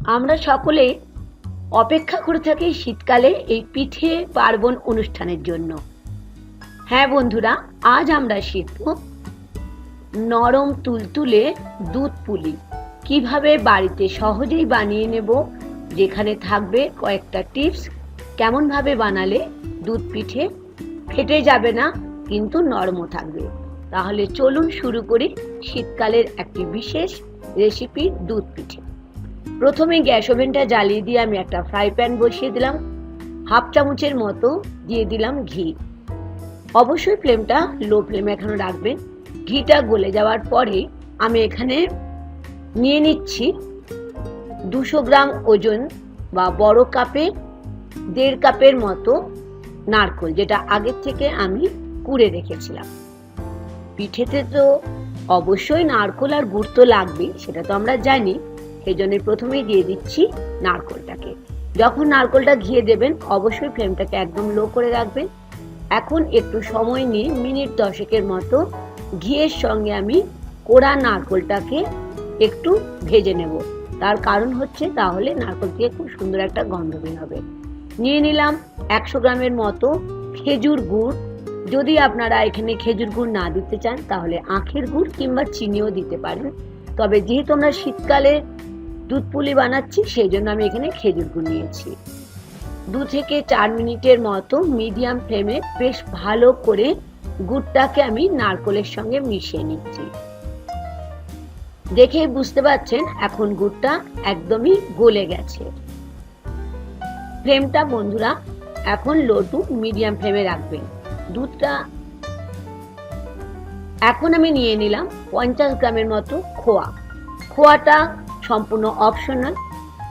আমরা সকলে অপেক্ষা করে থাকি শীতকালে এই পিঠে পার্বণ অনুষ্ঠানের জন্য। হ্যাঁ বন্ধুরা, আজ আমরা শিখব নরম তুলতুলে দুধ পুলি কিভাবে বাড়িতে সহজেই বানিয়ে নেব, যেখানে থাকবে কয়েকটা টিপস কেমন ভাবে বানালে দুধ পিঠে ফেটে যাবে না কিন্তু নরমও থাকবে। তাহলে চলুন শুরু করি শীতকালের একটি বিশেষ রেসিপি দুধ পিঠে। প্রথমে গ্যাস ওভেনটা জ্বালিয়ে দিয়ে আমি একটা ফ্রাই প্যান বসিয়ে দিলাম। হাফ চামচের মতো দিয়ে দিলাম ঘি। অবশ্যই ফ্লেমটা লো ফ্লেমে এখনো রাখবেন। ঘিটা গলে যাওয়ার পরে আমি এখানে নিয়ে নিচ্ছি 200 গ্রাম ওজন বা বড় কাপে 1.5 কাপের মতো নারকেল, যেটা আগের থেকে আমি কুড়ে রেখেছিলাম। পিঠেতে তো অবশ্যই নারকেল আর গুড় তো লাগবেই, সেটা তো আমরা জানি। সেই জন্য প্রথমেই দিয়ে দিচ্ছি নারকেলটাকে। যখন নারকেলটা ঘিয়ে দেবেন অবশ্যই ফ্লেমটাকে একদম লো করে রাখবেন। এখন একটু সময় নিয়ে মিনিট 10 মতো ঘিয়ের সঙ্গে আমি কোড়া নারকেলটাকে একটু ভেজে নেব। তার কারণ হচ্ছে তাহলে নারকেল থেকে খুব সুন্দর একটা গন্ধ বের হবে। নিয়ে নিলাম 100 গ্রামের মতো খেজুর গুড়। যদি আপনারা এখানে খেজুর গুড় না দিতে চান তাহলে আখের গুড় কিংবা চিনিও দিতে পারেন। তবে যেহেতু আমরা শীতকালে দুধ পুলি বানাচ্ছি সেই জন্য আমি এখানে খেজুর গুড় নিয়েছি। 2 থেকে 4 মিনিটের মতো মিডিয়াম ফ্লেমে বেশ ভালো করে গুড়টাকে আমি নারকেলের সঙ্গে মিশিয়ে নিচ্ছি। দেখে বুঝতে পারছেন এখন গুড়টা একদমই গলে গেছে। ফ্লেমটা বন্ধুরা এখন লো টু মিডিয়াম ফ্লেমে রাখবেন। দুধটা এখন আমি নিয়ে নিলাম 50 গ্রামের মতো খোয়া। খোয়াটা সম্পূর্ণ অপশনাল।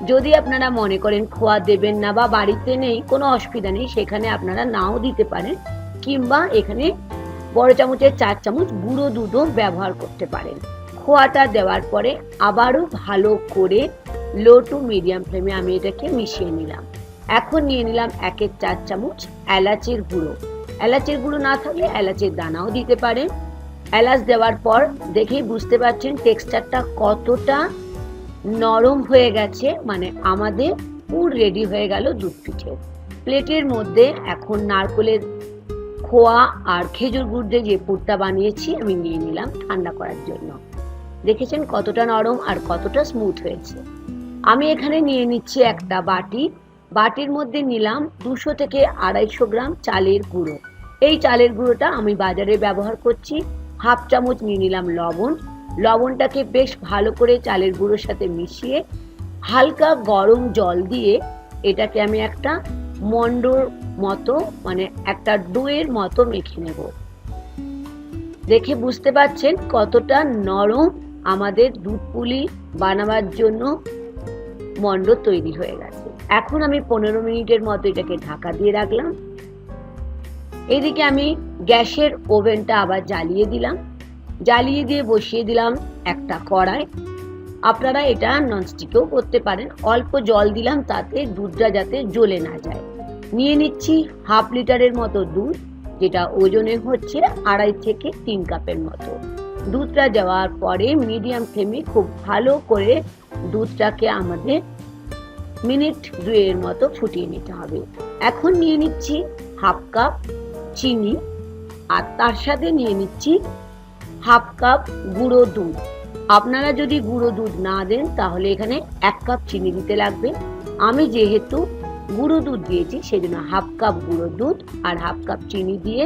যদি আপনারা মনে করেন খোয়া দেবেন না বা বাড়িতে নেই, কোনো অসুবিধা নেই, সেখানে আপনারা নাও দিতে পারেন, কিংবা এখানে বড় চামচের 4 চামচ গুঁড়ো দুধও ব্যবহার করতে পারেন। খোয়াটা দেওয়ার পরে আবারও ভালো করে লো টু মিডিয়াম ফ্লেমে আমি এটাকে মিশিয়ে নিলাম। এখন নিয়ে নিলাম 1/4 চামচ এলাচের গুঁড়ো। এলাচের গুঁড়ো না থাকলে এলাচের দানাও দিতে পারেন। এলাচ দেওয়ার পর দেখেই বুঝতে পারছেন টেক্সচারটা কতটা নরম হয়ে গেছে, মানে আমাদের পুর রেডি হয়ে গেল দুধ পিঠে। প্লেটের মধ্যে এখন নারকেলের খোয়া আর খেজুর গুড় দিয়ে যে পুরটা বানিয়েছি আমি নিয়ে নিলাম ঠান্ডা করার জন্য। দেখেছেন কতটা নরম আর কতটা স্মুথ হয়েছে। আমি এখানে নিয়ে নিচ্ছি একটা বাটি। বাটির মধ্যে নিলাম 200 থেকে 250 গ্রাম চালের গুঁড়ো। এই চালের গুঁড়োটা আমি বাজারে ব্যবহার করছি। হাফ চামচ নিয়ে নিলাম লবণ। লবণটাকে বেশ ভালো করে চালের গুঁড়োর সাথে মিশিয়ে হালকা গরম জল দিয়ে এটাকে আমি একটা মন্ডর মতো, মানে একটা ডোয়ের মতো মেখে নেব। দেখে বুঝতে পারছেন কতটা নরম আমাদের দুধ পুলি বানাবার জন্য মন্ড তৈরি হয়ে গেছে। এখন আমি 15 মিনিটের মতো এটাকে ঢাকা দিয়ে রাখলাম। এদিকে আমি গ্যাসের ওভেনটা আবার জ্বালিয়ে দিলাম। জ্বালিয়ে দিয়ে বসিয়ে দিলাম একটা কড়াই। আপনারা এটা ননস্টিকেও করতে পারেন। অল্প জল দিলাম তাতে দুধটা যাতে জ্বলে না যায়। নিয়ে নিচ্ছি হাফ লিটারের মতো দুধ, যেটা ওজনে হচ্ছে 2.5 থেকে 3 কাপের মতো। দুধটা দেওয়ার পরে মিডিয়াম ফ্লেমে খুব ভালো করে দুধটাকে আমাদের মিনিট 2 মতো ফুটিয়ে নিতে হবে। এখন নিয়ে নিচ্ছি হাফ কাপ চিনি আর তার সাথে নিয়ে নিচ্ছি হাফ কাপ গুঁড়ো দুধ। আপনারা যদি গুঁড়ো দুধ না দেন তাহলে এখানে 1 কাপ চিনি দিতে লাগবে। আমি যেহেতু গুঁড়ো দুধ দিয়েছি সেজন্য হাফ কাপ গুঁড়ো দুধ আর হাফ কাপ চিনি দিয়ে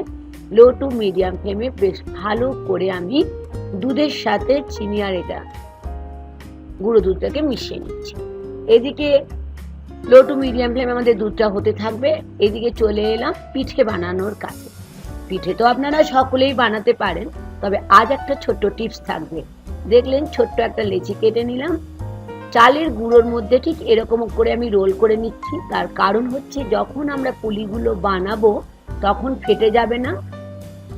লো টু মিডিয়াম ফ্লেমে বেশ ভালো করে আমি দুধের সাথে চিনি আর এটা গুঁড়ো দুধটাকে মিশিয়ে নিচ্ছি। এদিকে লো টু মিডিয়াম ফ্লেমে আমাদের দুধটা হতে থাকবে। এদিকে চলে এলাম পিঠে বানানোর কাছে। পিঠে তো আপনারা সকলেই বানাতে পারেন, তবে আজ একটা ছোট্ট টিপস থাকবে। দেখলেন ছোট্ট একটা লেচি কেটে নিলাম। চালের গুঁড়োর মধ্যে ঠিক এরকম করে আমি রোল করে নিচ্ছি। তার কারণ হচ্ছে যখন আমরা পুলিগুলো বানাবো তখন ফেটে যাবে না।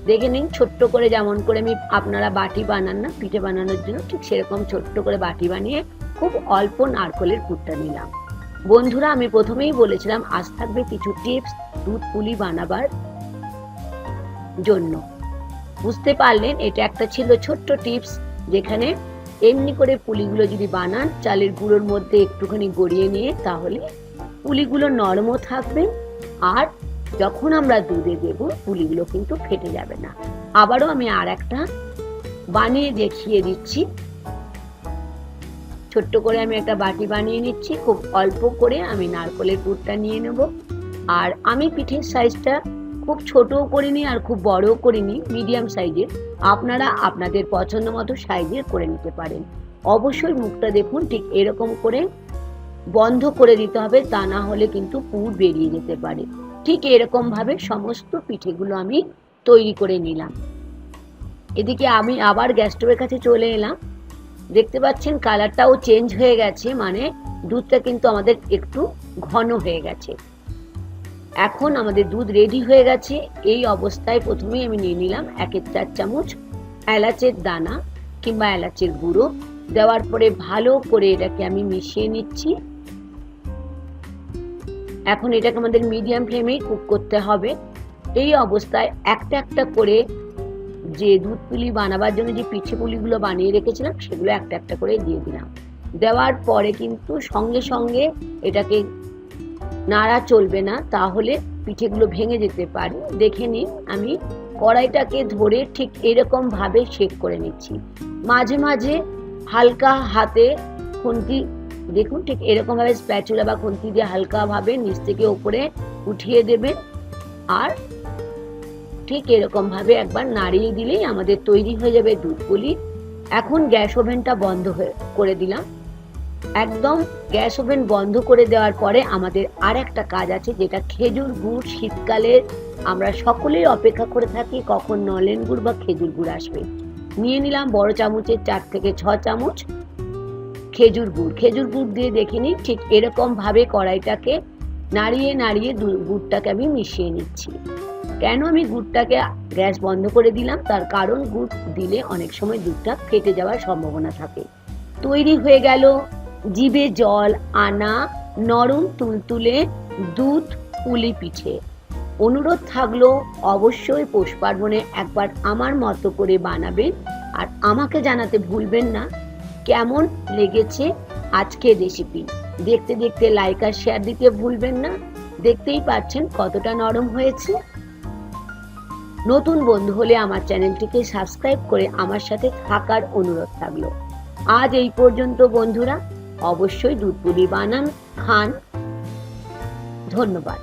দেখে নিন ছোট্ট করে, যেমন করে আমি আপনারা বাটি বানান না পিঠে বানানোর জন্য, ঠিক সেরকম ছোট্ট করে বাটি বানিয়ে খুব অল্প নারকেলের পুরটা নিলাম। বন্ধুরা, আমি প্রথমেই বলেছিলাম আজ থাকবে কিছু টিপস দুধ পুলি বানাবার জন্য। বুঝতে পারলেন এটা একটা ছিল ছোট্ট টিপস, যেখানে এমনি করে পুলিগুলো যদি বানান চালের গুঁড়োর মধ্যে একটুখানি গড়িয়ে নিয়ে, তাহলে পুলিগুলো নরমও থাকবে, আর যখন আমরা দুধে দেব পুলিগুলো কিন্তু ফেটে যাবে না। আবারও আমি আর একটা বানিয়ে দেখিয়ে দিচ্ছি। ছোট্ট করে আমি একটা বাটি বানিয়ে নিচ্ছি। খুব অল্প করে আমি নারকেলের পুরটা নিয়ে নেব। আর আমি পিঠের সাইজটা খুব ছোটও করিনি আর খুব বড়ও করিনি, মিডিয়াম সাইজের। আপনারা আপনাদের পছন্দ মতো সাইজের করে নিতে পারেন। অবশ্যই মুখটা দেখুন ঠিক এরকম করে বন্ধ করে দিতে হবে, তা না হলে কিন্তু পুর বেরিয়ে যেতে পারে। ঠিক এরকম ভাবে সমস্ত পিঠেগুলো আমি তৈরি করে নিলাম। এদিকে আমি আবার গ্যাস স্টোভের কাছে চলে এলাম। দেখতে পাচ্ছেন কালারটাও চেঞ্জ হয়ে গেছে, মানে দুধটা কিন্তু আমাদের একটু ঘন হয়ে গেছে। এখন আমাদের দুধ রেডি হয়ে গেছে। এই অবস্থায় প্রথমেই আমি নিয়ে নিলাম 1-4 চামচ এলাচের দানা কিংবা এলাচের গুঁড়ো। দেওয়ার পরে ভালো করে এটাকে আমি মিশিয়ে নিচ্ছি। এখন এটাকে আমাদের মিডিয়াম ফ্লেমেই কুক করতে হবে। এই অবস্থায় একটা একটা করে যে দুধ পুলি বানাবার জন্য যে পিঠে পুলিগুলো বানিয়ে রেখেছিলাম সেগুলো একটা একটা করে দিয়ে দিলাম। দেওয়ার পরে কিন্তু সঙ্গে সঙ্গে এটাকে নাড়া চলবে না, তাহলে পিঠেগুলো ভেঙে যেতে পারে। দেখে নিন, আমি কড়াইটাকে ধরে ঠিক এরকম ভাবে শেক করে নিচ্ছি। মাঝে মাঝে হালকা হাতে খুন্তি, দেখুন ঠিক এরকম ভাবে স্প্যাচুলা বা খুন্তি দিয়ে হালকা ভাবে নিচ থেকে উপরে উঠিয়ে দেবেন, আর ঠিক এরকম ভাবে একবার নাড়িয়ে দিলেই আমাদের তৈরি হয়ে যাবে দুধ পুলি। এখন গ্যাস ওভেনটা বন্ধ করে দিলাম। একদম গ্যাস ওভেন বন্ধ করে দেওয়ার পরে আমাদের আর একটা কাজ আছে, যেটা খেজুর গুড়। শীতকালে আমরা সকলেই অপেক্ষা করে থাকি কখন নলেন গুড় বা খেজুর গুড় আসবে। নিয়ে নিলাম বড় চামচের 4 থেকে 6 চামচ খেজুর গুড়। খেজুর গুড় দিয়ে দেখে নিই ঠিক এরকম ভাবে কড়াইটাকে নাড়িয়ে নাড়িয়ে গুড়টাকে আমি মিশিয়ে নিচ্ছি। কেন আমি গুড়টাকে গ্যাস বন্ধ করে দিলাম, তার কারণ গুড় দিলে অনেক সময় দুধটা ফেটে যাওয়ার সম্ভাবনা থাকে। তৈরি হয়ে গেল জিভে জল আনা নরম তুলতুলে দুধ পুলি পিঠে। অনুরোধ থাকলো অবশ্যই পৌষ পার্বণে একবার আমার মতো করে বানাবেন, আর আমাকে জানাতে ভুলবেন না কেমন লেগেছে আজকের রেসিপি। দেখতে দেখতে লাইক আর শেয়ার দিতে ভুলবেন না। দেখতেই পাচ্ছেন কতটা নরম হয়েছে। নতুন বন্ধু হলে আমার চ্যানেলটিকে সাবস্ক্রাইব করে আমার সাথে থাকার অনুরোধ থাকলো। আজ এই পর্যন্ত বন্ধুরা, অবশ্যই দুধ পুলি বানান, খান। ধন্যবাদ।